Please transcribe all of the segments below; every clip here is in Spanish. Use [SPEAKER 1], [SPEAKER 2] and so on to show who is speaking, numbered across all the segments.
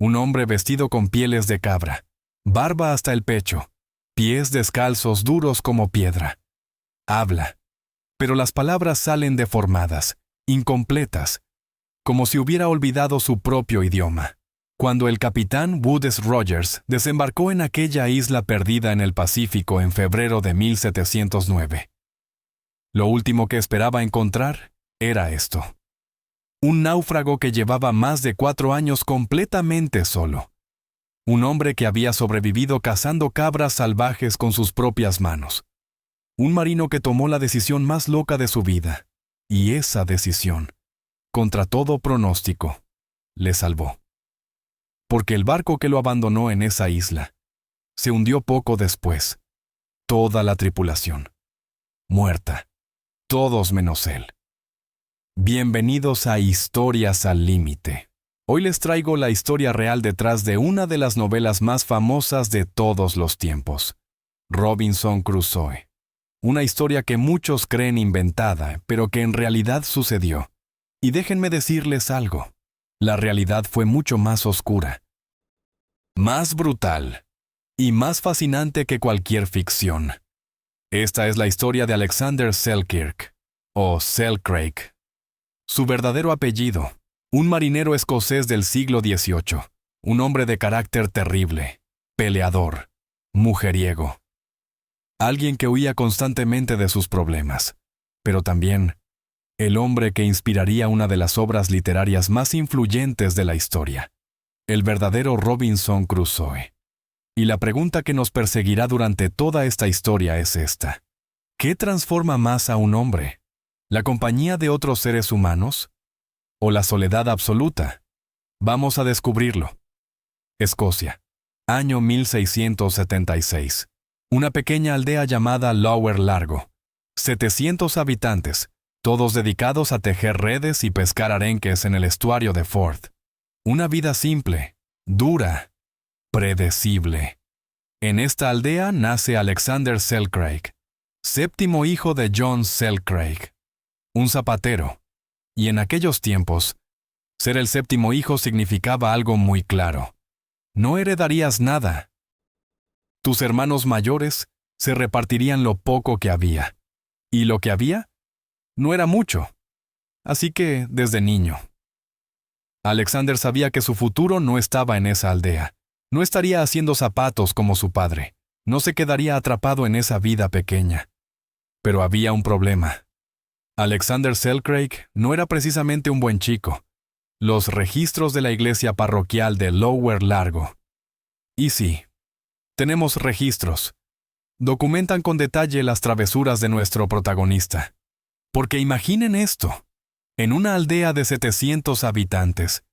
[SPEAKER 1] Un hombre vestido con pieles de cabra, barba hasta el pecho, pies descalzos duros como piedra. Habla, pero las palabras salen deformadas, incompletas, como si hubiera olvidado su propio idioma. Cuando el capitán Woodes Rogers desembarcó en aquella isla perdida en el Pacífico en febrero de 1709, lo último que esperaba encontrar era esto. Un náufrago que llevaba más de 4 años completamente solo. Un hombre que había sobrevivido cazando cabras salvajes con sus propias manos. Un marino que tomó la decisión más loca de su vida. Y esa decisión, contra todo pronóstico, le salvó. Porque el barco que lo abandonó en esa isla se hundió poco después. Toda la tripulación. Muerta. Todos menos él. Bienvenidos a Historias al Límite. Hoy les traigo la historia real detrás de una de las novelas más famosas de todos los tiempos, Robinson Crusoe. Una historia que muchos creen inventada, pero que en realidad sucedió. Y déjenme decirles algo, la realidad fue mucho más oscura, más brutal y más fascinante que cualquier ficción. Esta es la historia de Alexander Selkirk, o Selkirk. Su verdadero apellido, un marinero escocés del siglo XVIII, un hombre de carácter terrible, peleador, mujeriego. Alguien que huía constantemente de sus problemas, pero también el hombre que inspiraría una de las obras literarias más influyentes de la historia, el verdadero Robinson Crusoe. Y la pregunta que nos perseguirá durante toda esta historia es esta: ¿qué transforma más a un hombre? ¿La compañía de otros seres humanos? ¿O la soledad absoluta? Vamos a descubrirlo. Escocia, año 1676. Una pequeña aldea llamada Lower Largo. 700 habitantes, todos dedicados a tejer redes y pescar arenques en el estuario de Forth. Una vida simple, dura, predecible. En esta aldea nace Alexander Selkirk, séptimo hijo de John Selkirk, un zapatero. Y en aquellos tiempos, ser el séptimo hijo significaba algo muy claro. No heredarías nada. Tus hermanos mayores se repartirían lo poco que había. Y lo que había no era mucho. Así que, desde niño, Alexander sabía que su futuro no estaba en esa aldea. No estaría haciendo zapatos como su padre. No se quedaría atrapado en esa vida pequeña. Pero había un problema. Alexander Selkirk no era precisamente un buen chico. Los registros de la iglesia parroquial de Lower Largo. Y sí, tenemos registros. Documentan con detalle las travesuras de nuestro protagonista. Porque imaginen esto, en una aldea de 700 habitantes,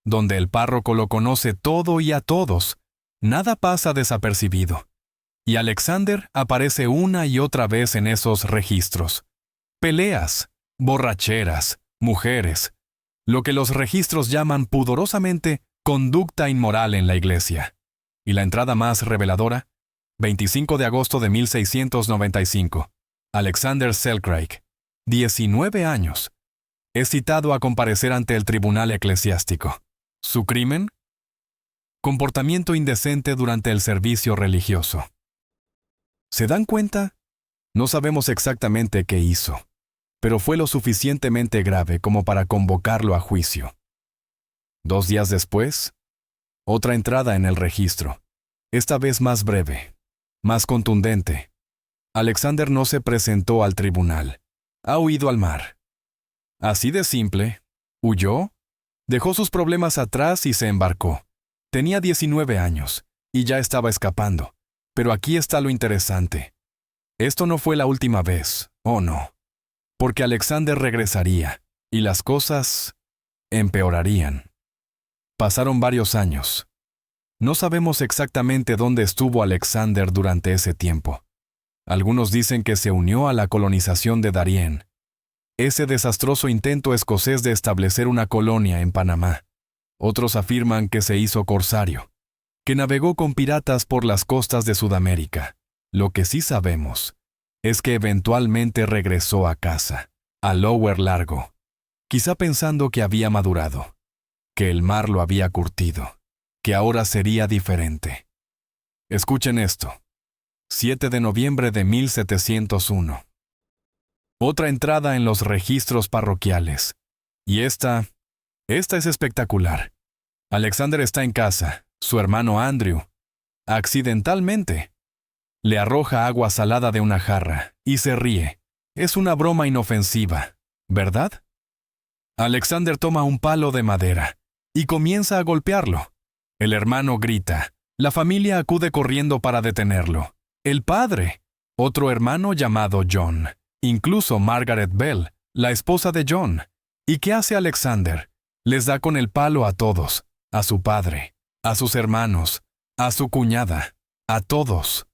[SPEAKER 1] donde el párroco lo conoce todo y a todos, nada pasa desapercibido. Y Alexander aparece una y otra vez en esos registros. Peleas, borracheras, mujeres, lo que los registros llaman pudorosamente conducta inmoral en la iglesia. Y la entrada más reveladora, 25 de agosto de 1695, Alexander Selkirk, 19 años, es citado a comparecer ante el tribunal eclesiástico. ¿Su crimen? Comportamiento indecente durante el servicio religioso. ¿Se dan cuenta? No sabemos exactamente qué hizo, pero fue lo suficientemente grave como para convocarlo a juicio. 2 días después, otra entrada en el registro, esta vez más breve, más contundente. Alexander no se presentó al tribunal. Ha huido al mar. Así de simple, huyó, dejó sus problemas atrás y se embarcó. Tenía 19 años y ya estaba escapando. Pero aquí está lo interesante. Esto no fue la última vez, ¿o no? Porque Alexander regresaría, y las cosas empeorarían. Pasaron varios años. No sabemos exactamente dónde estuvo Alexander durante ese tiempo. Algunos dicen que se unió a la colonización de Darien, ese desastroso intento escocés de establecer una colonia en Panamá. Otros afirman que se hizo corsario, que navegó con piratas por las costas de Sudamérica. Lo que sí sabemos es que eventualmente regresó a casa, a Lower Largo, quizá pensando que había madurado, que el mar lo había curtido. que ahora sería diferente. Escuchen esto. 7 de noviembre de 1701. Otra entrada en los registros parroquiales. Y esta es espectacular. Alexander está en casa. Su hermano Andrew, accidentalmente, le arroja agua salada de una jarra y se ríe. Es una broma inofensiva, ¿verdad? Alexander toma un palo de madera y comienza a golpearlo. El hermano grita. La familia acude corriendo para detenerlo. El padre, otro hermano llamado John, incluso Margaret Bell, la esposa de John. ¿Y qué hace Alexander? Les da con el palo a todos, a su padre, a sus hermanos, a su cuñada, a todos.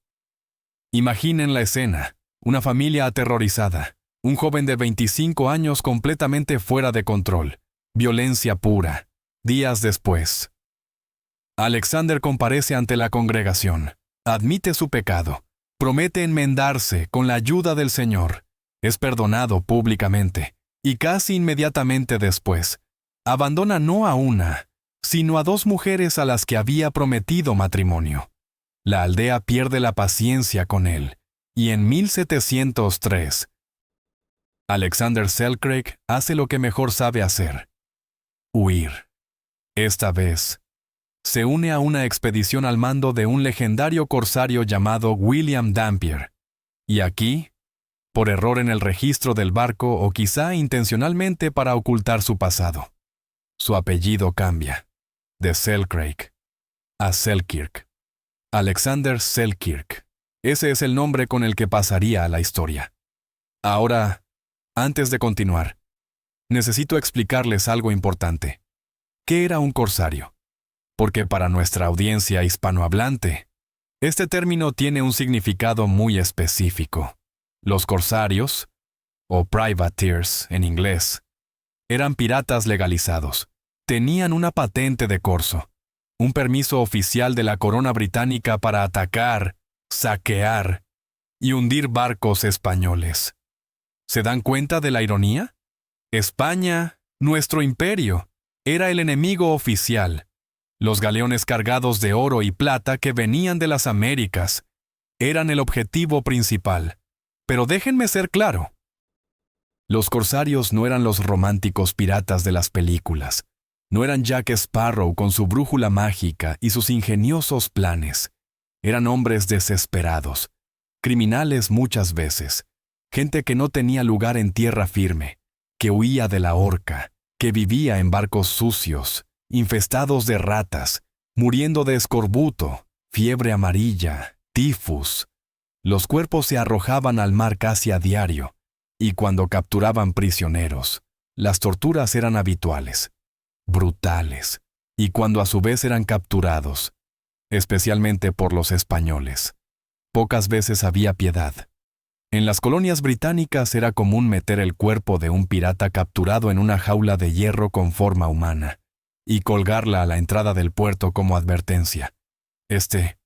[SPEAKER 1] Imaginen la escena, una familia aterrorizada, un joven de 25 años completamente fuera de control, violencia pura. Días después, Alexander comparece ante la congregación, admite su pecado, promete enmendarse con la ayuda del Señor, es perdonado públicamente, y casi inmediatamente después, abandona no a una, sino a 2 mujeres a las que había prometido matrimonio. La aldea pierde la paciencia con él, y en 1703, Alexander Selkirk hace lo que mejor sabe hacer: huir. Esta vez, se une a una expedición al mando de un legendario corsario llamado William Dampier. Y aquí, por error en el registro del barco o quizá intencionalmente para ocultar su pasado, su apellido cambia, de Selkirk a Selkirk. Alexander Selkirk. Ese es el nombre con el que pasaría a la historia. Ahora, antes de continuar, necesito explicarles algo importante. ¿Qué era un corsario? Porque para nuestra audiencia hispanohablante, este término tiene un significado muy específico. Los corsarios, o privateers en inglés, eran piratas legalizados. Tenían una patente de corso, un permiso oficial de la corona británica para atacar, saquear y hundir barcos españoles. ¿Se dan cuenta de la ironía? España, nuestro imperio, era el enemigo oficial. Los galeones cargados de oro y plata que venían de las Américas eran el objetivo principal. Pero déjenme ser claro. Los corsarios no eran los románticos piratas de las películas. No eran Jack Sparrow con su brújula mágica y sus ingeniosos planes. Eran hombres desesperados, criminales muchas veces, gente que no tenía lugar en tierra firme, que huía de la horca, que vivía en barcos sucios, infestados de ratas, muriendo de escorbuto, fiebre amarilla, tifus. Los cuerpos se arrojaban al mar casi a diario, y cuando capturaban prisioneros, las torturas eran habituales, brutales, y cuando a su vez eran capturados, especialmente por los españoles, pocas veces había piedad. En las colonias británicas era común meter el cuerpo de un pirata capturado en una jaula de hierro con forma humana y colgarla a la entrada del puerto como advertencia. Este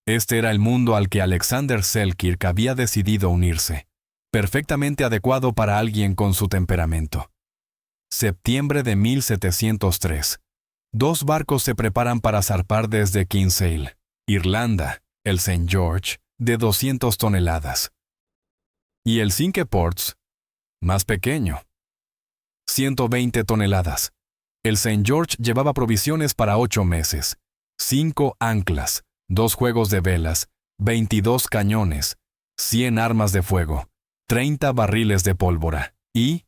[SPEAKER 1] era el mundo al que Alexander Selkirk había decidido unirse, perfectamente adecuado para alguien con su temperamento. Septiembre de 1703. 2 barcos se preparan para zarpar desde Kinsale, Irlanda, el St. George, de 200 toneladas. Y el Cinque Ports, más pequeño, 120 toneladas. El St. George llevaba provisiones para 8 meses, 5 anclas, 2 juegos de velas, 22 cañones, 100 armas de fuego, 30 barriles de pólvora y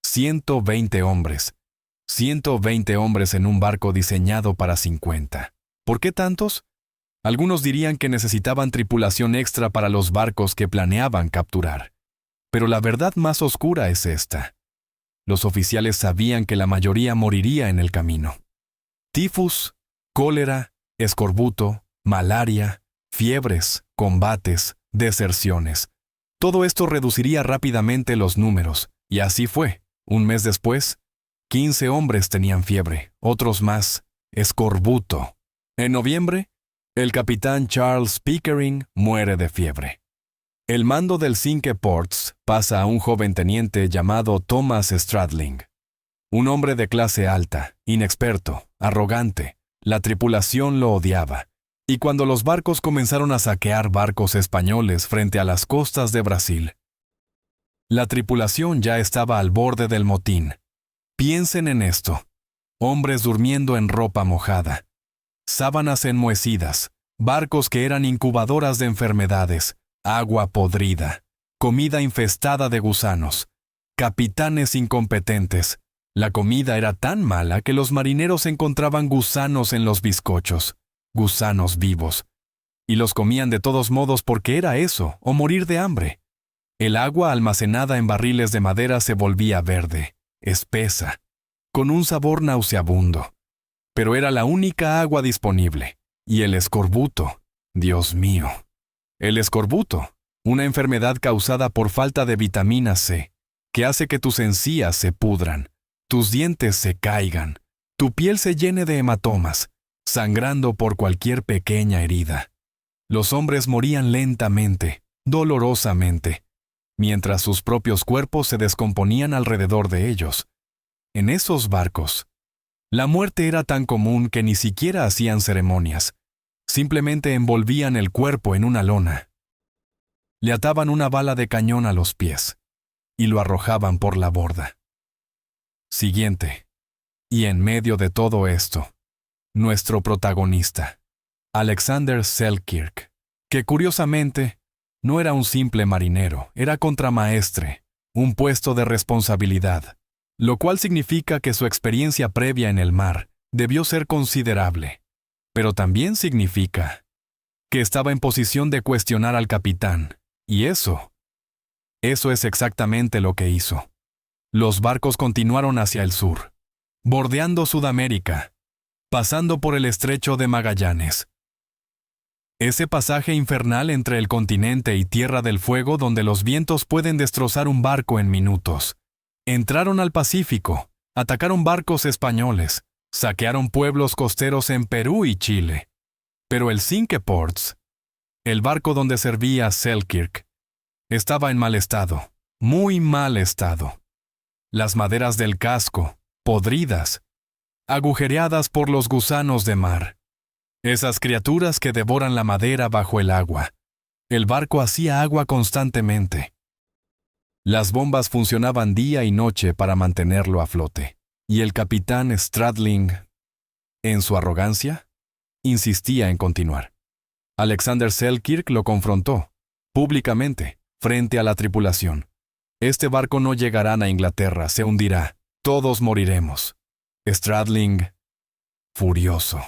[SPEAKER 1] 120 hombres. 120 hombres en un barco diseñado para 50. ¿Por qué tantos? Algunos dirían que necesitaban tripulación extra para los barcos que planeaban capturar. Pero la verdad más oscura es esta. Los oficiales sabían que la mayoría moriría en el camino. Tifus, cólera, escorbuto, malaria, fiebres, combates, deserciones. Todo esto reduciría rápidamente los números, y así fue. Un mes después, 15 hombres tenían fiebre, otros más, escorbuto. En noviembre, el capitán Charles Pickering muere de fiebre. El mando del Cinque Ports pasa a un joven teniente llamado Thomas Stradling. Un hombre de clase alta, inexperto, arrogante, La tripulación lo odiaba, y cuando los barcos comenzaron a saquear barcos españoles frente a las costas de Brasil, la tripulación ya estaba al borde del motín. Piensen en esto: hombres durmiendo en ropa mojada, sábanas enmohecidas, barcos que eran incubadoras de enfermedades, agua podrida, comida infestada de gusanos, capitanes incompetentes. La comida era tan mala que los marineros encontraban gusanos en los bizcochos, gusanos vivos, y los comían de todos modos porque era eso, o morir de hambre. El agua almacenada en barriles de madera se volvía verde, espesa, con un sabor nauseabundo. Pero era la única agua disponible. Y el escorbuto, Dios mío. El escorbuto, una enfermedad causada por falta de vitamina C, que hace que tus encías se pudran, tus dientes se caigan, tu piel se llene de hematomas, sangrando por cualquier pequeña herida. Los hombres morían lentamente, dolorosamente, mientras sus propios cuerpos se descomponían alrededor de ellos. En esos barcos, la muerte era tan común que ni siquiera hacían ceremonias. Simplemente envolvían el cuerpo en una lona. Le ataban una bala de cañón a los pies y lo arrojaban por la borda. Siguiente. Y en medio de todo esto, nuestro protagonista, Alexander Selkirk, que curiosamente no era un simple marinero, era contramaestre, un puesto de responsabilidad, lo cual significa que su experiencia previa en el mar debió ser considerable, pero también significa que estaba en posición de cuestionar al capitán, y eso es exactamente lo que hizo. Los barcos continuaron hacia el sur, bordeando Sudamérica, pasando por el estrecho de Magallanes. Ese pasaje infernal entre el continente y Tierra del Fuego donde los vientos pueden destrozar un barco en minutos. Entraron al Pacífico, atacaron barcos españoles, saquearon pueblos costeros en Perú y Chile. Pero el Cinque Ports, el barco donde servía Selkirk, estaba en mal estado, muy mal estado. Las maderas del casco, podridas, agujereadas por los gusanos de mar. Esas criaturas que devoran la madera bajo el agua. El barco hacía agua constantemente. Las bombas funcionaban día y noche para mantenerlo a flote. Y el capitán Stradling, en su arrogancia, insistía en continuar. Alexander Selkirk lo confrontó, públicamente, frente a la tripulación. Este barco no llegará a Inglaterra, se hundirá. Todos moriremos. Stradling, furioso,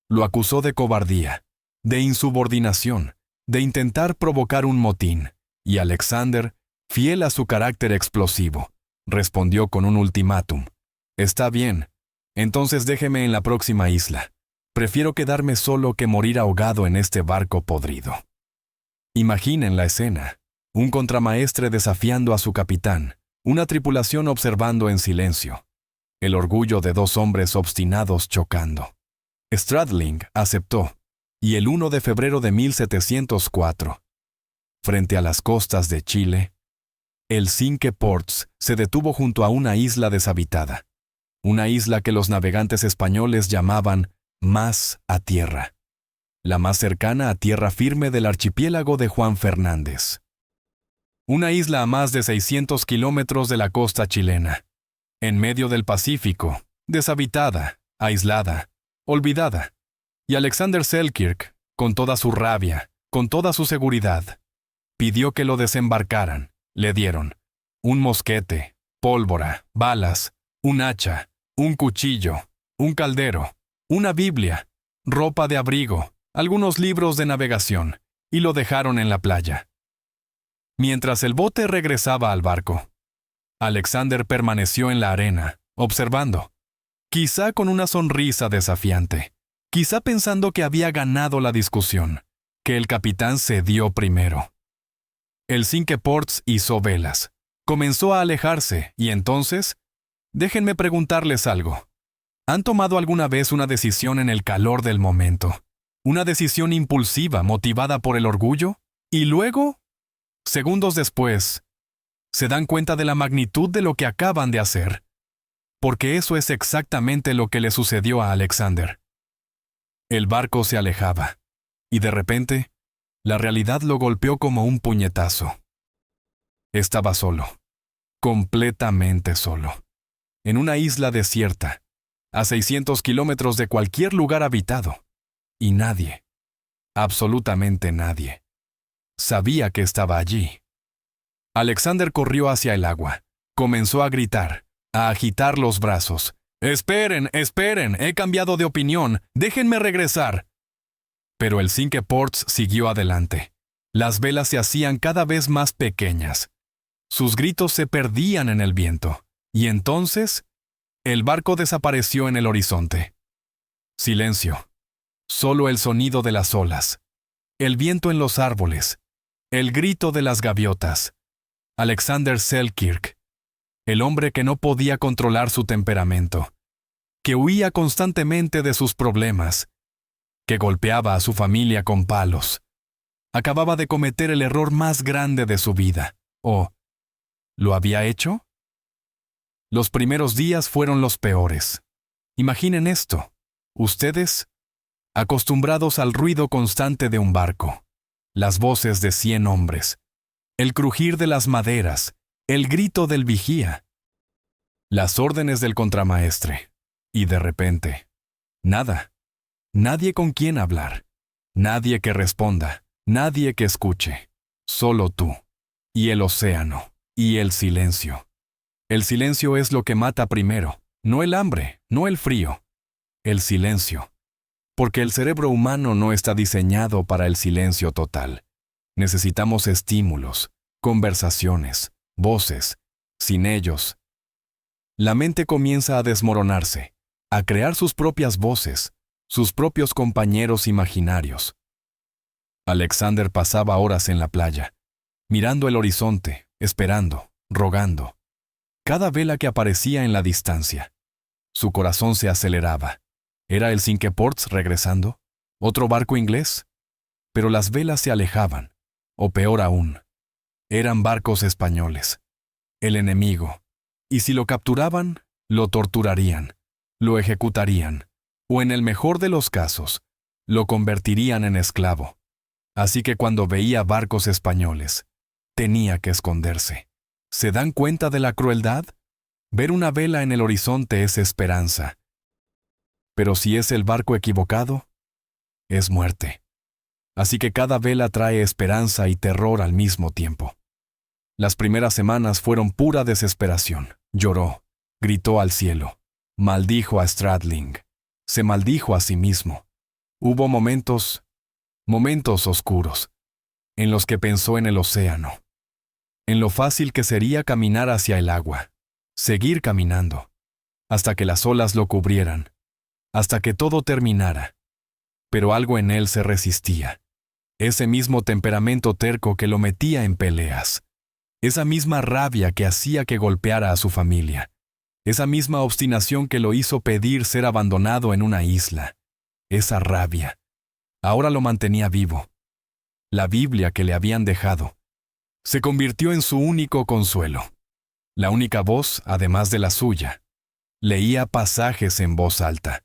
[SPEAKER 1] lo acusó de cobardía, de insubordinación, de intentar provocar un motín, y Alexander, fiel a su carácter explosivo, respondió con un ultimátum. Está bien, entonces déjeme en la próxima isla. Prefiero quedarme solo que morir ahogado en este barco podrido. Imaginen la escena. Un contramaestre desafiando a su capitán, una tripulación observando en silencio. El orgullo de dos hombres obstinados chocando. Stradling aceptó, y el 1 de febrero de 1704, frente a las costas de Chile, el Cinque Ports se detuvo junto a una isla deshabitada, una isla que los navegantes españoles llamaban más a tierra, la más cercana a tierra firme del archipiélago de Juan Fernández. Una isla a más de 600 kilómetros de la costa chilena, en medio del Pacífico, deshabitada, aislada, olvidada. Y Alexander Selkirk, con toda su rabia, con toda su seguridad, pidió que lo desembarcaran. Le dieron un mosquete, pólvora, balas, un hacha, un cuchillo, un caldero, una Biblia, ropa de abrigo, algunos libros de navegación, y lo dejaron en la playa. Mientras el bote regresaba al barco, Alexander permaneció en la arena, observando, quizá con una sonrisa desafiante, quizá pensando que había ganado la discusión, que el capitán cedió primero. El Cinque Ports hizo velas, comenzó a alejarse, y entonces, déjenme preguntarles algo. ¿Han tomado alguna vez una decisión en el calor del momento? ¿Una decisión impulsiva motivada por el orgullo? Y luego, segundos después, se dan cuenta de la magnitud de lo que acaban de hacer. Porque eso es exactamente lo que le sucedió a Alexander. El barco se alejaba, y de repente, la realidad lo golpeó como un puñetazo. Estaba solo, completamente solo, en una isla desierta, a 600 kilómetros de cualquier lugar habitado, y nadie, absolutamente nadie, sabía que estaba allí. Alexander corrió hacia el agua, comenzó a gritar, a agitar los brazos. «¡Esperen, esperen! He cambiado de opinión. ¡Déjenme regresar!» Pero el Cinque Ports siguió adelante. Las velas se hacían cada vez más pequeñas. Sus gritos se perdían en el viento. Y entonces, el barco desapareció en el horizonte. Silencio. Solo el sonido de las olas. El viento en los árboles. El grito de las gaviotas. Alexander Selkirk. El hombre que no podía controlar su temperamento, que huía constantemente de sus problemas, que golpeaba a su familia con palos, acababa de cometer el error más grande de su vida. ¿O lo había hecho? Los primeros días fueron los peores. Imaginen esto. Ustedes, acostumbrados al ruido constante de un barco, las voces de 100 hombres, el crujir de las maderas, el grito del vigía, las órdenes del contramaestre, y de repente, nada, nadie con quien hablar, nadie que responda, nadie que escuche, solo tú, y el océano, y el silencio. El silencio es lo que mata primero, no el hambre, no el frío, el silencio. Porque el cerebro humano no está diseñado para el silencio total. Necesitamos estímulos, conversaciones, voces. Sin ellos, la mente comienza a desmoronarse, a crear sus propias voces, sus propios compañeros imaginarios. Alexander pasaba horas en la playa, mirando el horizonte, esperando, rogando. Cada vela que aparecía en la distancia. Su corazón se aceleraba. ¿Era el Cinque Ports regresando? ¿Otro barco inglés? Pero las velas se alejaban. O peor aún, eran barcos españoles. El enemigo. Y si lo capturaban, lo torturarían, lo ejecutarían, o en el mejor de los casos, lo convertirían en esclavo. Así que cuando veía barcos españoles, tenía que esconderse. ¿Se dan cuenta de la crueldad? Ver una vela en el horizonte es esperanza. Pero si es el barco equivocado, es muerte. Así que cada vela trae esperanza y terror al mismo tiempo. Las primeras semanas fueron pura desesperación. Lloró, gritó al cielo, maldijo a Stradling, se maldijo a sí mismo. Hubo momentos oscuros, en los que pensó en el océano, en lo fácil que sería caminar hacia el agua, seguir caminando, hasta que las olas lo cubrieran, hasta que todo terminara. Pero algo en él se resistía, ese mismo temperamento terco que lo metía en peleas, esa misma rabia que hacía que golpeara a su familia, esa misma obstinación que lo hizo pedir ser abandonado en una isla, esa rabia, ahora lo mantenía vivo. La Biblia que le habían dejado se convirtió en su único consuelo. La única voz, además de la suya. Leía pasajes en voz alta,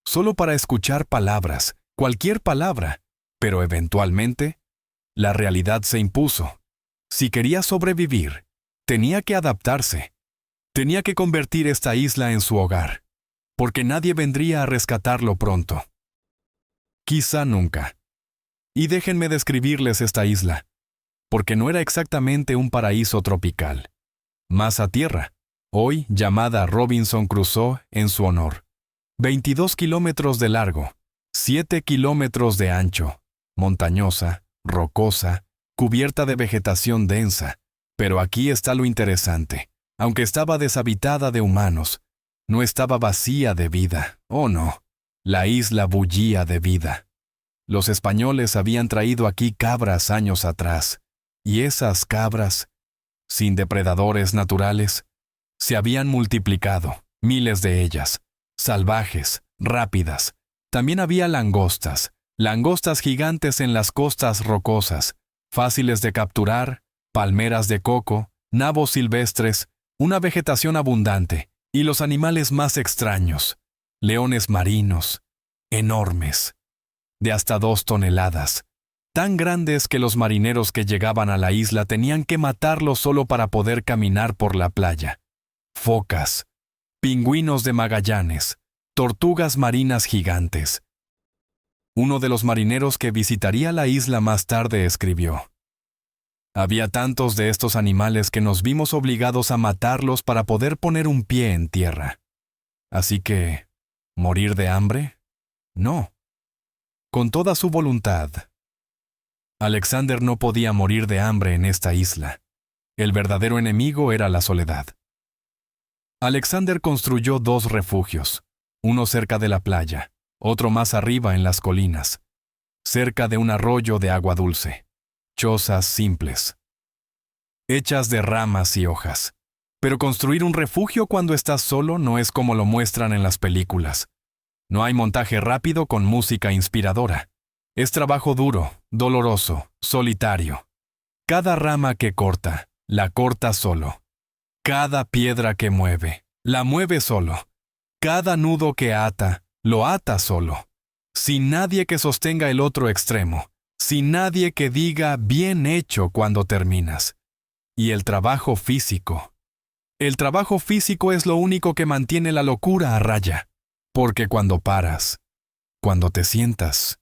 [SPEAKER 1] solo para escuchar palabras, cualquier palabra, pero eventualmente, la realidad se impuso. Si quería sobrevivir, tenía que adaptarse. Tenía que convertir esta isla en su hogar, porque nadie vendría a rescatarlo pronto. Quizá nunca. Y déjenme describirles esta isla, porque no era exactamente un paraíso tropical. Más a tierra, hoy llamada Robinson Crusoe en su honor. 22 kilómetros de largo, 7 kilómetros de ancho, montañosa, rocosa, cubierta de vegetación densa. Pero aquí está lo interesante. Aunque estaba deshabitada de humanos, no estaba vacía de vida. Oh no, la isla bullía de vida. Los españoles habían traído aquí cabras años atrás, y esas cabras, sin depredadores naturales, se habían multiplicado, miles de ellas, salvajes, rápidas. También había langostas gigantes en las costas rocosas, fáciles de capturar, palmeras de coco, nabos silvestres, una vegetación abundante, y los animales más extraños, leones marinos, enormes, de hasta 2 toneladas, tan grandes que los marineros que llegaban a la isla tenían que matarlos solo para poder caminar por la playa. Focas, pingüinos de Magallanes, tortugas marinas gigantes. Uno de los marineros que visitaría la isla más tarde escribió: había tantos de estos animales que nos vimos obligados a matarlos para poder poner un pie en tierra. Así que, ¿morir de hambre? No. Con toda su voluntad. Alexander no podía morir de hambre en esta isla. El verdadero enemigo era la soledad. Alexander construyó 2 refugios, uno cerca de la playa, otro más arriba en las colinas, cerca de un arroyo de agua dulce. Chozas simples, hechas de ramas y hojas. Pero construir un refugio cuando estás solo no es como lo muestran en las películas. No hay montaje rápido con música inspiradora. Es trabajo duro, doloroso, solitario. Cada rama que corta, la corta solo. Cada piedra que mueve, la mueve solo. Cada nudo que ata, lo ata solo. Sin nadie que sostenga el otro extremo. Sin nadie que diga bien hecho cuando terminas. Y el trabajo físico. El trabajo físico es lo único que mantiene la locura a raya. Porque cuando paras, cuando te sientas,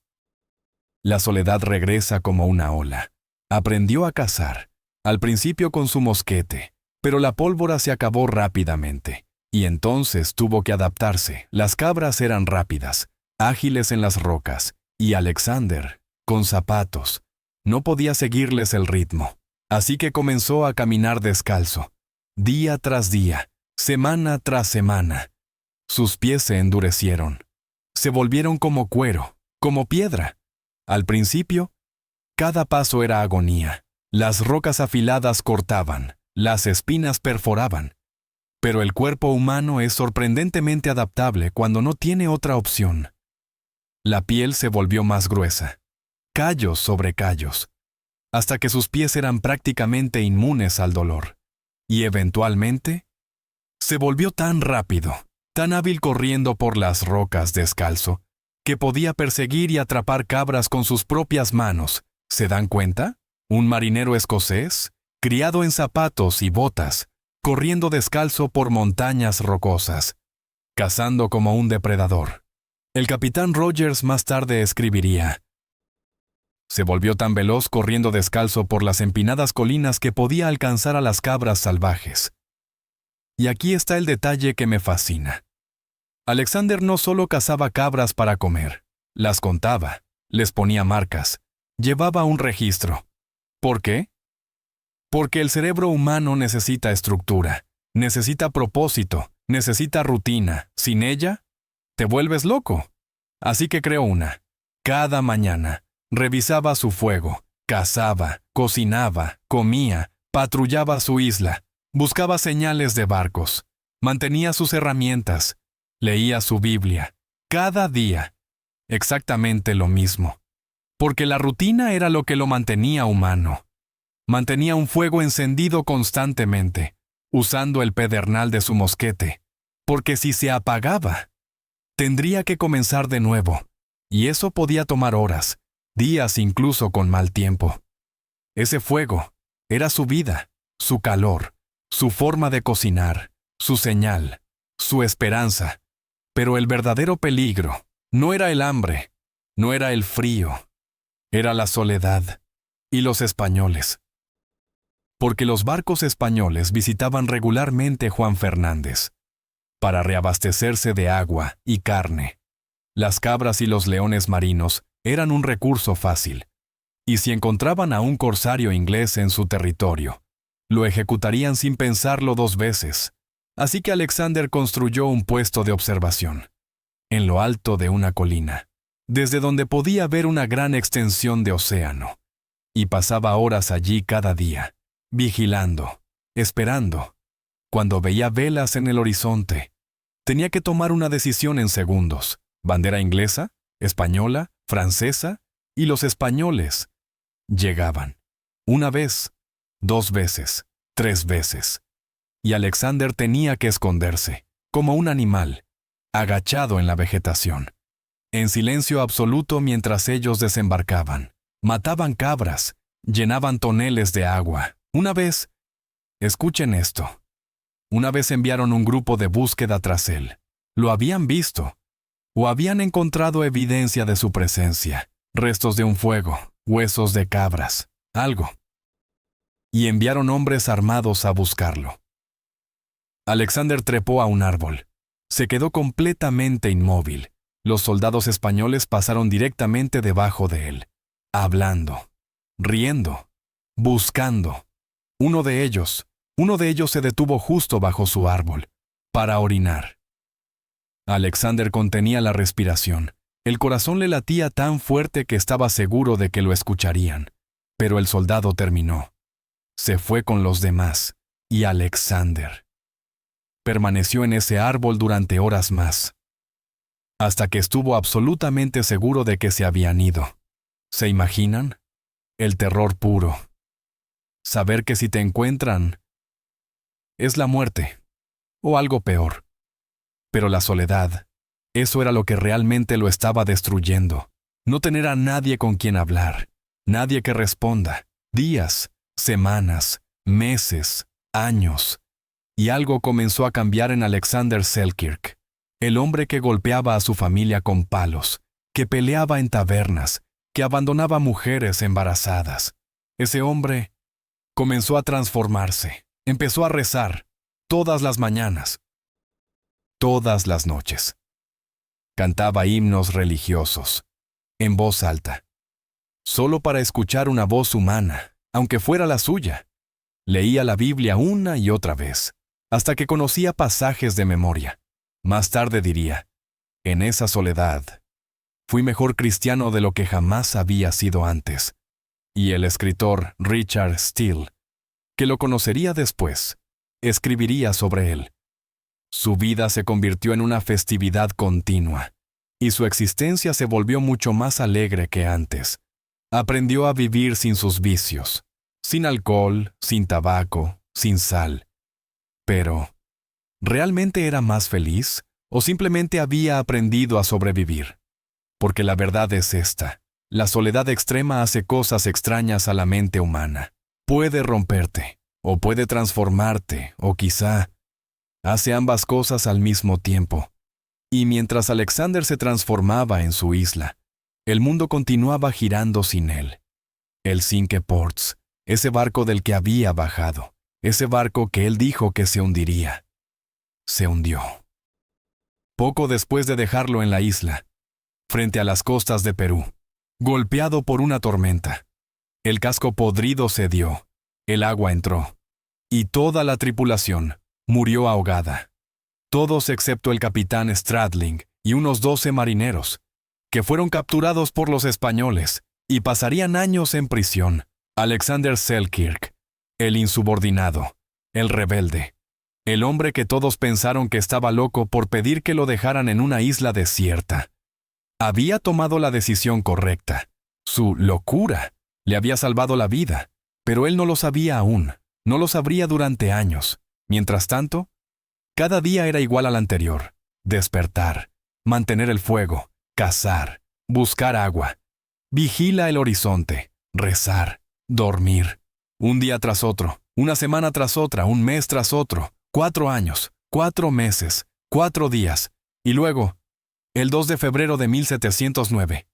[SPEAKER 1] la soledad regresa como una ola. Aprendió a cazar, al principio con su mosquete, pero la pólvora se acabó rápidamente, y entonces tuvo que adaptarse. Las cabras eran rápidas, ágiles en las rocas, y Alexander, con zapatos, no podía seguirles el ritmo. Así que comenzó a caminar descalzo, día tras día, semana tras semana. Sus pies se endurecieron, se volvieron como cuero, como piedra. Al principio, cada paso era agonía. Las rocas afiladas cortaban, las espinas perforaban. Pero el cuerpo humano es sorprendentemente adaptable cuando no tiene otra opción. La piel se volvió más gruesa, callos sobre callos, hasta que sus pies eran prácticamente inmunes al dolor. Y eventualmente, se volvió tan rápido, tan hábil corriendo por las rocas descalzo, que podía perseguir y atrapar cabras con sus propias manos. ¿Se dan cuenta? Un marinero escocés, criado en zapatos y botas, corriendo descalzo por montañas rocosas, cazando como un depredador. El capitán Rogers más tarde escribiría: se volvió tan veloz corriendo descalzo por las empinadas colinas que podía alcanzar a las cabras salvajes. Y aquí está el detalle que me fascina. Alexander no solo cazaba cabras para comer, las contaba, les ponía marcas, llevaba un registro. ¿Por qué? Porque el cerebro humano necesita estructura, necesita propósito, necesita rutina. Sin ella, te vuelves loco. Así que creó una. Cada mañana, revisaba su fuego, cazaba, cocinaba, comía, patrullaba su isla, buscaba señales de barcos, mantenía sus herramientas, leía su Biblia, cada día, exactamente lo mismo. Porque la rutina era lo que lo mantenía humano. Mantenía un fuego encendido constantemente, usando el pedernal de su mosquete, porque si se apagaba, tendría que comenzar de nuevo, y eso podía tomar horas, días incluso con mal tiempo. Ese fuego era su vida, su calor, su forma de cocinar, su señal, su esperanza. Pero el verdadero peligro no era el hambre, no era el frío, era la soledad y los españoles. Porque los barcos españoles visitaban regularmente Juan Fernández para reabastecerse de agua y carne. Las cabras y los leones marinos eran un recurso fácil, y si encontraban a un corsario inglés en su territorio, lo ejecutarían sin pensarlo 2 veces. Así que Alexander construyó un puesto de observación, en lo alto de una colina, desde donde podía ver una gran extensión de océano, y pasaba horas allí cada día, vigilando, esperando. Cuando veía velas en el horizonte, tenía que tomar una decisión en segundos: bandera inglesa, española, francesa, y los españoles llegaban. 1 vez, 2 veces, 3 veces. Y Alexander tenía que esconderse, como un animal, agachado en la vegetación. en silencio absoluto mientras ellos desembarcaban. Mataban cabras, llenaban toneles de agua. Una vez, escuchen esto, una vez enviaron un grupo de búsqueda tras él. Lo habían visto, o habían encontrado evidencia de su presencia, restos de un fuego, huesos de cabras, algo. Y enviaron hombres armados a buscarlo. Alexander trepó a un árbol. Se quedó completamente inmóvil. Los soldados españoles pasaron directamente debajo de él, hablando, riendo, buscando. Uno de ellos se detuvo justo bajo su árbol, para orinar. Alexander contenía la respiración. El corazón le latía tan fuerte que estaba seguro de que lo escucharían. Pero el soldado terminó. Se fue con los demás, y Alexander permaneció en ese árbol durante horas más, hasta que estuvo absolutamente seguro de que se habían ido. ¿Se imaginan? El terror puro. Saber que si te encuentran, es la muerte, o algo peor. Pero la soledad, eso era lo que realmente lo estaba destruyendo. No tener a nadie con quien hablar, nadie que responda. Días, semanas, meses, años. Y algo comenzó a cambiar en Alexander Selkirk, el hombre que golpeaba a su familia con palos, que peleaba en tabernas, que abandonaba mujeres embarazadas. Ese hombre comenzó a transformarse, empezó a rezar, todas las mañanas, todas las noches. Cantaba himnos religiosos, en voz alta, solo para escuchar una voz humana, aunque fuera la suya. Leía la Biblia una y otra vez, hasta que conocía pasajes de memoria. Más tarde diría, en esa soledad, fui mejor cristiano de lo que jamás había sido antes. Y el escritor Richard Steele, que lo conocería después, escribiría sobre él. Su vida se convirtió en una festividad continua, y su existencia se volvió mucho más alegre que antes. Aprendió a vivir sin sus vicios, sin alcohol, sin tabaco, sin sal. Pero, ¿realmente era más feliz o simplemente había aprendido a sobrevivir? Porque la verdad es esta: la soledad extrema hace cosas extrañas a la mente humana. Puede romperte, o puede transformarte, o quizá hace ambas cosas al mismo tiempo. Y mientras Alexander se transformaba en su isla, el mundo continuaba girando sin él. El Cinque Ports, ese barco del que había bajado, ese barco que él dijo que se hundiría, se hundió. Poco después de dejarlo en la isla, frente a las costas de Perú, golpeado por una tormenta, el casco podrido cedió, el agua entró, y toda la tripulación murió ahogada. Todos excepto el capitán Stradling y unos 12 marineros, que fueron capturados por los españoles y pasarían años en prisión. Alexander Selkirk, el insubordinado, el rebelde, el hombre que todos pensaron que estaba loco por pedir que lo dejaran en una isla desierta, había tomado la decisión correcta. Su locura le había salvado la vida, pero él no lo sabía aún, no lo sabría durante años. Mientras tanto, cada día era igual al anterior: despertar, mantener el fuego, cazar, buscar agua, vigila el horizonte, rezar, dormir. Un día tras otro, una semana tras otra, un mes tras otro, 4 años, 4 meses, 4 días, y luego, el 2 de febrero de 1709,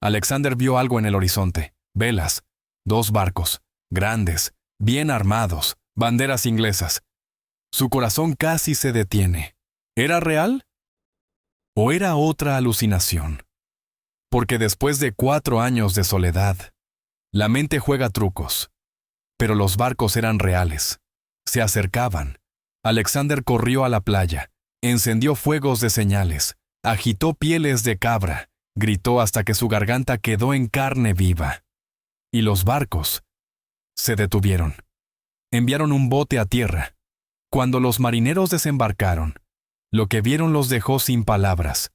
[SPEAKER 1] Alexander vio algo en el horizonte: velas, 2 barcos, grandes, bien armados, banderas inglesas. Su corazón casi se detiene. ¿Era real? ¿O era otra alucinación? Porque después de 4 años de soledad, la mente juega trucos. Pero los barcos eran reales. Se acercaban. Alexander corrió a la playa, encendió fuegos de señales, agitó pieles de cabra, gritó hasta que su garganta quedó en carne viva. Y los barcos se detuvieron. Enviaron un bote a tierra. Cuando los marineros desembarcaron, lo que vieron los dejó sin palabras.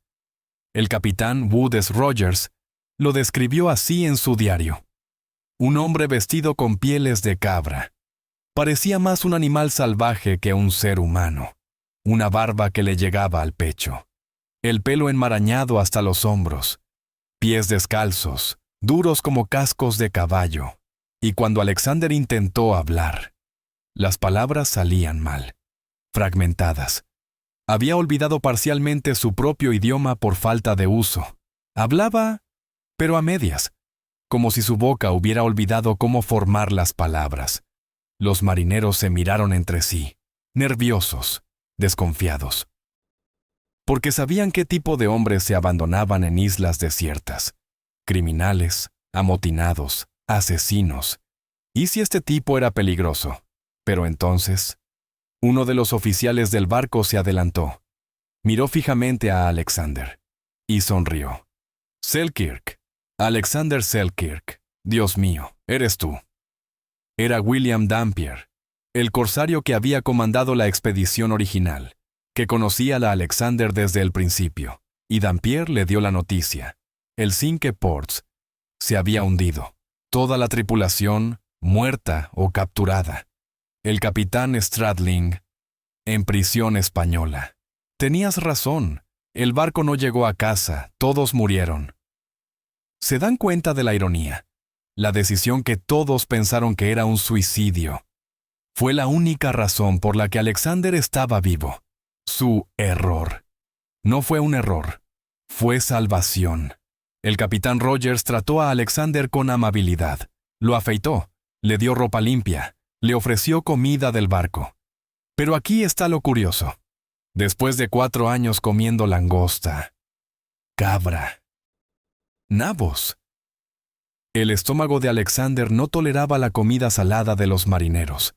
[SPEAKER 1] El capitán Woodes Rogers lo describió así en su diario: un hombre vestido con pieles de cabra. Parecía más un animal salvaje que un ser humano. Una barba que le llegaba al pecho. el pelo enmarañado hasta los hombros, pies descalzos, duros como cascos de caballo. Y cuando Alexander intentó hablar, las palabras salían mal, fragmentadas. Había olvidado parcialmente su propio idioma por falta de uso. Hablaba, pero a medias, como si su boca hubiera olvidado cómo formar las palabras. Los marineros se miraron entre sí, nerviosos, desconfiados. Porque sabían qué tipo de hombres se abandonaban en islas desiertas. Criminales, amotinados, asesinos. ¿Y si este tipo era peligroso? Pero entonces, uno de los oficiales del barco se adelantó, miró fijamente a Alexander y sonrió. Selkirk, Alexander Selkirk, Dios mío, eres tú. Era William Dampier, el corsario que había comandado la expedición original, que conocía a la Alexander desde el principio, y Dampier le dio la noticia. El Cinque Ports se había hundido, toda la tripulación muerta o capturada. El capitán Stradling en prisión española. Tenías razón, el barco no llegó a casa, todos murieron. ¿Se dan cuenta de la ironía? La decisión que todos pensaron que era un suicidio fue la única razón por la que Alexander estaba vivo. Su error. No fue un error, fue salvación. El capitán Rogers trató a Alexander con amabilidad. Lo afeitó, le dio ropa limpia, le ofreció comida del barco. Pero aquí está lo curioso. Después de 4 años comiendo langosta, cabra, nabos, el estómago de Alexander no toleraba la comida salada de los marineros.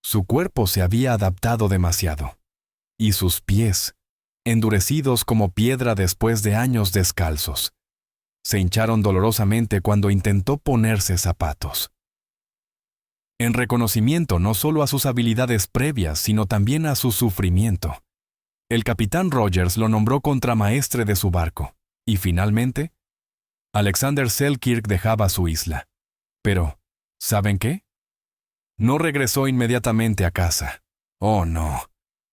[SPEAKER 1] Su cuerpo se había adaptado demasiado. Y sus pies, endurecidos como piedra después de años descalzos, se hincharon dolorosamente cuando intentó ponerse zapatos. En reconocimiento no solo a sus habilidades previas, sino también a su sufrimiento, el capitán Rogers lo nombró contramaestre de su barco, y finalmente, Alexander Selkirk dejaba su isla. Pero, ¿saben qué? No regresó inmediatamente a casa. Oh, no,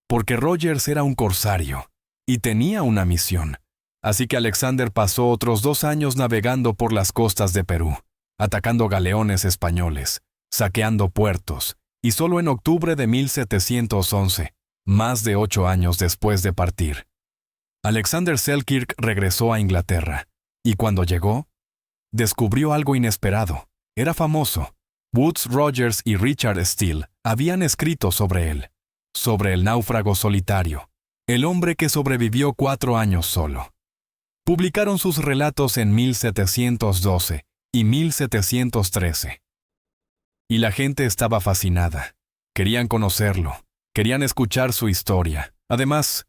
[SPEAKER 1] porque Rogers era un corsario, y tenía una misión. Así que Alexander pasó otros 2 años navegando por las costas de Perú, atacando galeones españoles, saqueando puertos, y solo en octubre de 1711, más de 8 años después de partir, Alexander Selkirk regresó a Inglaterra, y cuando llegó, descubrió algo inesperado. Era famoso. Woodes Rogers y Richard Steele habían escrito sobre él, sobre el náufrago solitario, el hombre que sobrevivió 4 años solo. Publicaron sus relatos en 1712 y 1713. Y la gente estaba fascinada. Querían conocerlo, querían escuchar su historia. Además,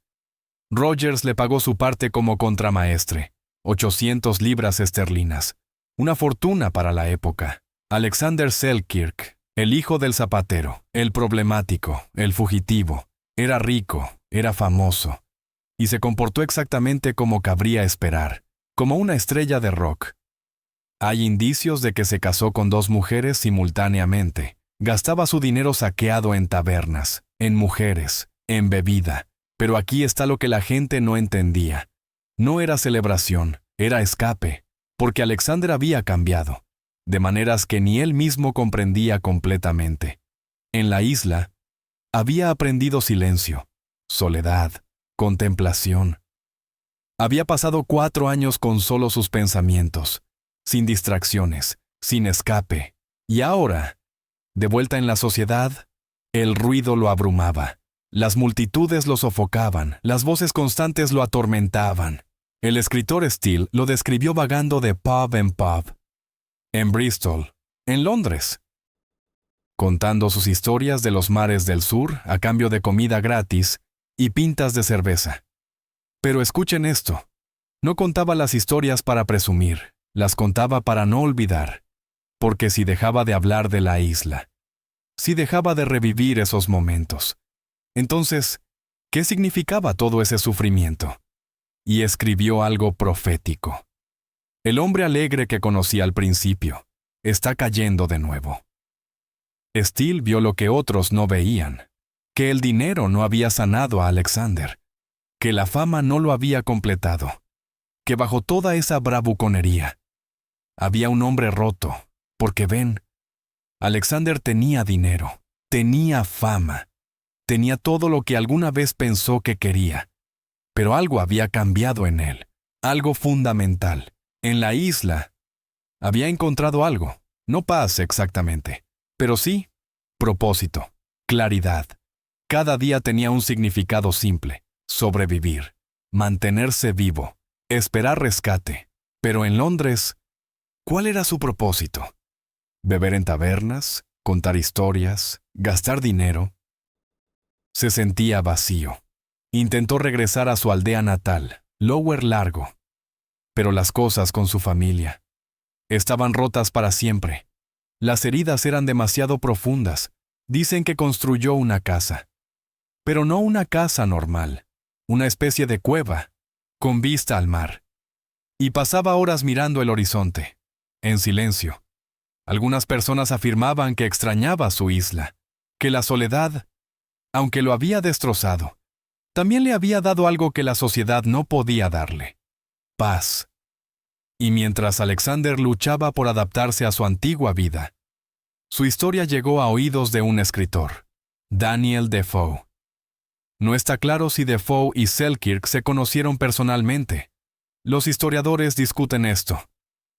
[SPEAKER 1] Rogers le pagó su parte como contramaestre, 800 libras esterlinas, una fortuna para la época. Alexander Selkirk, el hijo del zapatero, el problemático, el fugitivo, era rico, era famoso, y se comportó exactamente como cabría esperar, como una estrella de rock. Hay indicios de que se casó con 2 mujeres simultáneamente. Gastaba su dinero saqueado en tabernas, en mujeres, en bebida. Pero aquí está lo que la gente no entendía. No era celebración, era escape, porque Alexander había cambiado, de maneras que ni él mismo comprendía completamente. En la isla, había aprendido silencio, soledad, contemplación. Había pasado 4 años con solo sus pensamientos, sin distracciones, sin escape, y ahora, de vuelta en la sociedad, el ruido lo abrumaba. Las multitudes lo sofocaban, las voces constantes lo atormentaban. El escritor Steele lo describió vagando de pub en pub, en Bristol, en Londres, contando sus historias de los mares del sur a cambio de comida gratis y pintas de cerveza. Pero escuchen esto, no contaba las historias para presumir, las contaba para no olvidar, porque si dejaba de hablar de la isla, si dejaba de revivir esos momentos, entonces, ¿qué significaba todo ese sufrimiento? Y escribió algo profético. El hombre alegre que conocí al principio está cayendo de nuevo. Steele vio lo que otros no veían, que el dinero no había sanado a Alexander, que la fama no lo había completado, que bajo toda esa bravuconería había un hombre roto, porque ven, Alexander tenía dinero, tenía fama, tenía todo lo que alguna vez pensó que quería, pero algo había cambiado en él, algo fundamental. En la isla había encontrado algo, no paz exactamente, pero sí propósito, claridad. Cada día tenía un significado simple: sobrevivir, mantenerse vivo, esperar rescate. Pero en Londres, ¿cuál era su propósito? ¿Beber en tabernas? ¿Contar historias? ¿Gastar dinero? Se sentía vacío. Intentó regresar a su aldea natal, Lower Largo. Pero las cosas con su familia estaban rotas para siempre. Las heridas eran demasiado profundas. Dicen que construyó una casa. Pero no una casa normal, una especie de cueva, con vista al mar. Y pasaba horas mirando el horizonte, en silencio. Algunas personas afirmaban que extrañaba su isla, que la soledad, aunque lo había destrozado, también le había dado algo que la sociedad no podía darle: paz. Y mientras Alexander luchaba por adaptarse a su antigua vida, su historia llegó a oídos de un escritor, Daniel Defoe. No está claro si Defoe y Selkirk se conocieron personalmente. Los historiadores discuten esto.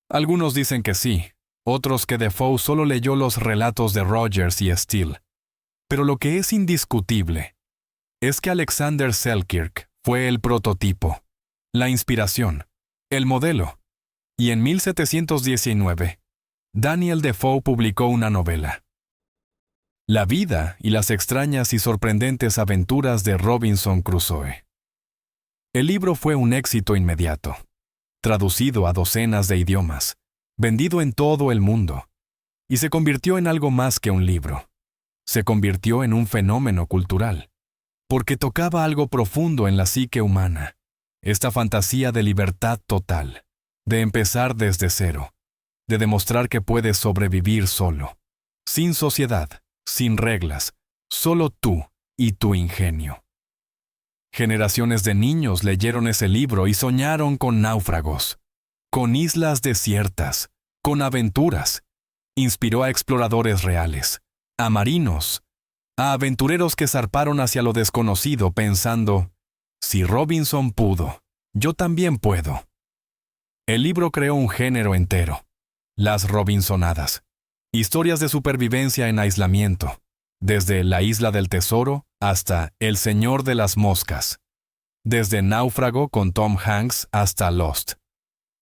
[SPEAKER 1] Algunos dicen que sí, otros que Defoe solo leyó los relatos de Rogers y Steele. Pero lo que es indiscutible es que Alexander Selkirk fue el prototipo, la inspiración, el modelo. Y en 1719, Daniel Defoe publicó una novela: La vida y las extrañas y sorprendentes aventuras de Robinson Crusoe. El libro fue un éxito inmediato, traducido a docenas de idiomas, vendido en todo el mundo, y se convirtió en algo más que un libro. Se convirtió en un fenómeno cultural, porque tocaba algo profundo en la psique humana, esta fantasía de libertad total, de empezar desde cero, de demostrar que puedes sobrevivir solo, sin sociedad, sin reglas, solo tú y tu ingenio. Generaciones de niños leyeron ese libro y soñaron con náufragos, con islas desiertas, con aventuras. Inspiró a exploradores reales, a marinos, a aventureros que zarparon hacia lo desconocido pensando: si Robinson pudo, yo también puedo. El libro creó un género entero: las Robinsonadas. Historias de supervivencia en aislamiento, desde La Isla del Tesoro hasta El Señor de las Moscas, desde Náufrago con Tom Hanks hasta Lost.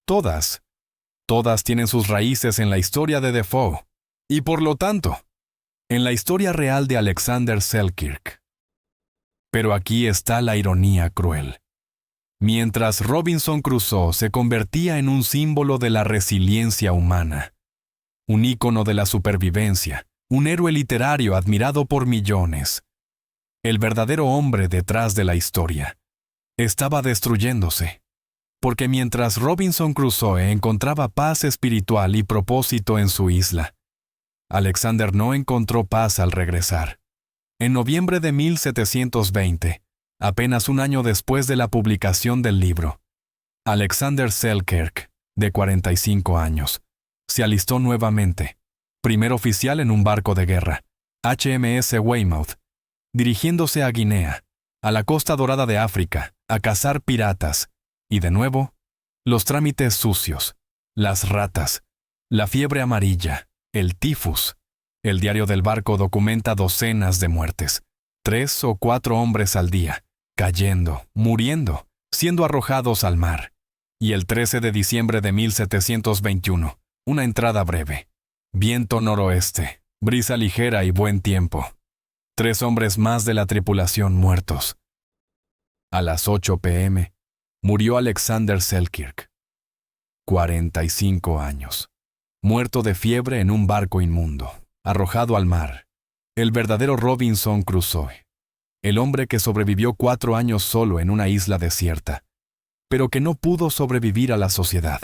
[SPEAKER 1] Todas tienen sus raíces en la historia de Defoe, y por lo tanto, en la historia real de Alexander Selkirk. Pero aquí está la ironía cruel. Mientras Robinson Crusoe se convertía en un símbolo de la resiliencia humana, un ícono de la supervivencia, un héroe literario admirado por millones, el verdadero hombre detrás de la historia estaba destruyéndose. Porque mientras Robinson Crusoe encontraba paz espiritual y propósito en su isla, Alexander no encontró paz al regresar. En noviembre de 1720, apenas un año después de la publicación del libro, Alexander Selkirk, de 45 años, se alistó nuevamente, primer oficial en un barco de guerra, HMS Weymouth, dirigiéndose a Guinea, a la costa dorada de África, a cazar piratas, y de nuevo, los trámites sucios, las ratas, la fiebre amarilla, el tifus. El diario del barco documenta docenas de muertes, 3 o 4 hombres al día, cayendo, muriendo, siendo arrojados al mar. Y el 13 de diciembre de 1721, una entrada breve. Viento noroeste, brisa ligera y buen tiempo. 3 hombres más de la tripulación muertos. A las 8 p.m., murió Alexander Selkirk. 45 años. Muerto de fiebre en un barco inmundo, arrojado al mar. El verdadero Robinson Crusoe. El hombre que sobrevivió 4 años solo en una isla desierta, pero que no pudo sobrevivir a la sociedad.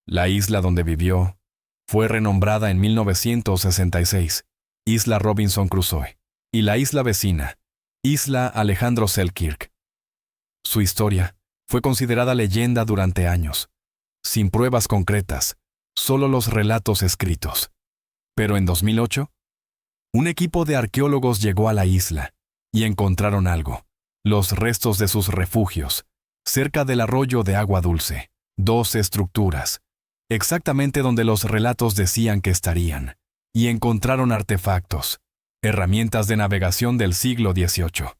[SPEAKER 1] La isla donde vivió fue renombrada en 1966, Isla Robinson Crusoe, y la isla vecina, Isla Alejandro Selkirk. Su historia fue considerada leyenda durante años, sin pruebas concretas, solo los relatos escritos. Pero en 2008, un equipo de arqueólogos llegó a la isla y encontraron algo: los restos de sus refugios, cerca del arroyo de agua dulce, 2 estructuras, exactamente donde los relatos decían que estarían, y encontraron artefactos, herramientas de navegación del siglo XVIII,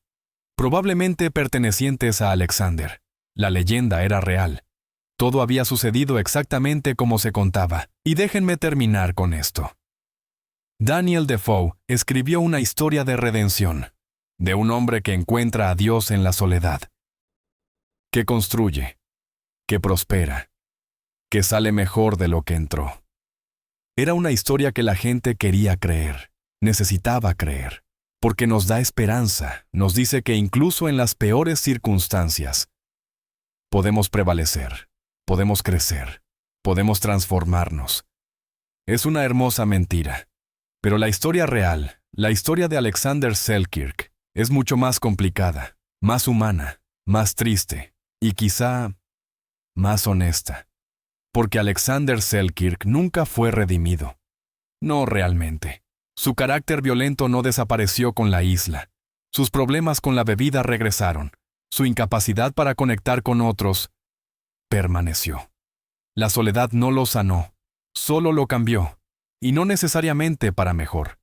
[SPEAKER 1] probablemente pertenecientes a Alexander. La leyenda era real. Todo había sucedido exactamente como se contaba, y déjenme terminar con esto. Daniel Defoe escribió una historia de redención, de un hombre que encuentra a Dios en la soledad, que construye, que prospera, que sale mejor de lo que entró. Era una historia que la gente quería creer, necesitaba creer, porque nos da esperanza, nos dice que incluso en las peores circunstancias, podemos prevalecer, podemos crecer, podemos transformarnos. Es una hermosa mentira, pero la historia real, la historia de Alexander Selkirk, es mucho más complicada, más humana, más triste y quizá más honesta. Porque Alexander Selkirk nunca fue redimido. No realmente. Su carácter violento no desapareció con la isla. Sus problemas con la bebida regresaron. Su incapacidad para conectar con otros permaneció. La soledad no lo sanó, solo lo cambió, y no necesariamente para mejor.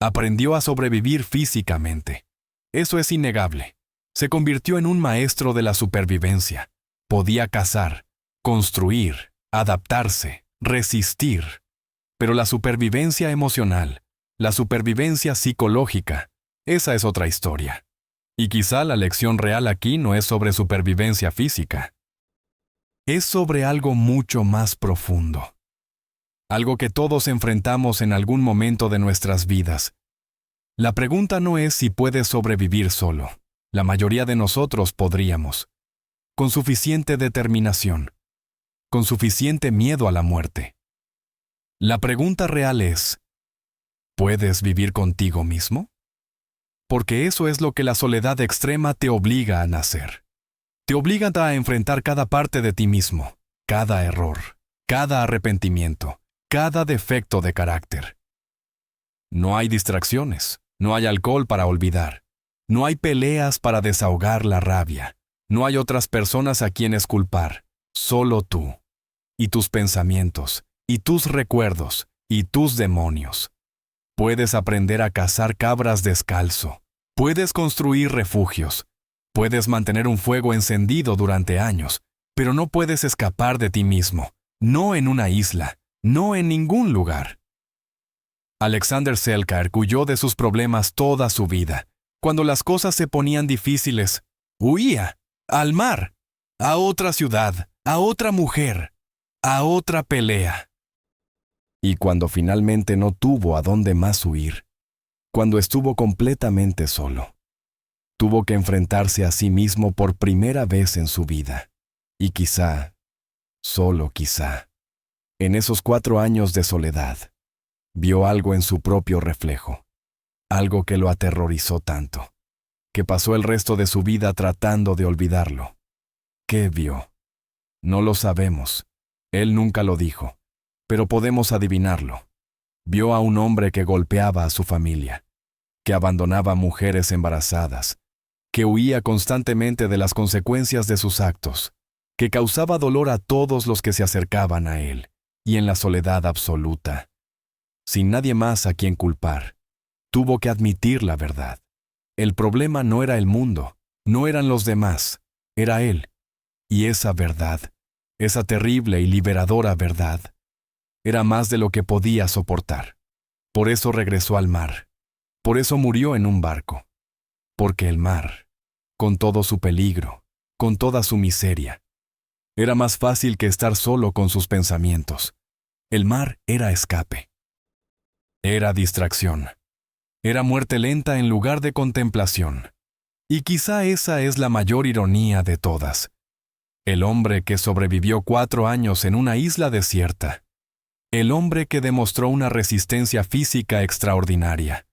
[SPEAKER 1] Aprendió a sobrevivir físicamente. Eso es innegable. Se convirtió en un maestro de la supervivencia. Podía cazar, construir, adaptarse, resistir. Pero la supervivencia emocional, la supervivencia psicológica, esa es otra historia. Y quizá la lección real aquí no es sobre supervivencia física. Es sobre algo mucho más profundo. Algo que todos enfrentamos en algún momento de nuestras vidas. La pregunta no es si puedes sobrevivir solo. La mayoría de nosotros podríamos. Con suficiente determinación. Con suficiente miedo a la muerte. La pregunta real es, ¿puedes vivir contigo mismo? Porque eso es lo que la soledad extrema te obliga a nacer. Te obliga a enfrentar cada parte de ti mismo, cada error, cada arrepentimiento, cada defecto de carácter. No hay distracciones, no hay alcohol para olvidar, no hay peleas para desahogar la rabia, no hay otras personas a quienes culpar, solo tú, y tus pensamientos, y tus recuerdos, y tus demonios. Puedes aprender a cazar cabras descalzo, puedes construir refugios, puedes mantener un fuego encendido durante años, pero no puedes escapar de ti mismo, no en una isla, no en ningún lugar. Alexander Selkirk huyó de sus problemas toda su vida. Cuando las cosas se ponían difíciles, huía, al mar, a otra ciudad, a otra mujer, a otra pelea. Y cuando finalmente no tuvo a dónde más huir, cuando estuvo completamente solo, tuvo que enfrentarse a sí mismo por primera vez en su vida. Y quizá, solo quizá, en esos 4 años de soledad, vio algo en su propio reflejo, algo que lo aterrorizó tanto, que pasó el resto de su vida tratando de olvidarlo. ¿Qué vio? No lo sabemos. Él nunca lo dijo, pero podemos adivinarlo. Vio a un hombre que golpeaba a su familia, que abandonaba mujeres embarazadas, que huía constantemente de las consecuencias de sus actos, que causaba dolor a todos los que se acercaban a él, y en la soledad absoluta, sin nadie más a quien culpar, tuvo que admitir la verdad. El problema no era el mundo, no eran los demás, era él. Y esa verdad, esa terrible y liberadora verdad, era más de lo que podía soportar. Por eso regresó al mar. Por eso murió en un barco. Porque el mar, con todo su peligro, con toda su miseria, era más fácil que estar solo con sus pensamientos. El mar era escape. Era distracción. Era muerte lenta en lugar de contemplación. Y quizá esa es la mayor ironía de todas. El hombre que sobrevivió 4 años en una isla desierta. El hombre que demostró una resistencia física extraordinaria.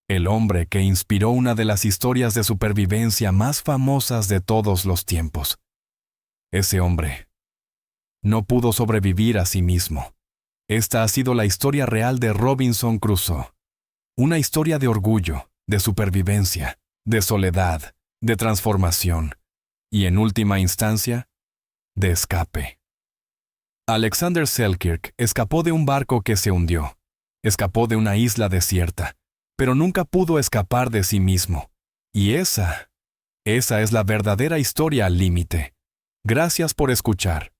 [SPEAKER 1] El hombre que inspiró una de las historias de supervivencia más famosas de todos los tiempos. Ese hombre no pudo sobrevivir a sí mismo. Esta ha sido la historia real de Robinson Crusoe. Una historia de orgullo, de supervivencia, de soledad, de transformación y, en última instancia, de escape. Alexander Selkirk escapó de un barco que se hundió. Escapó de una isla desierta, pero nunca pudo escapar de sí mismo. Y esa es la verdadera historia al límite. Gracias por escuchar.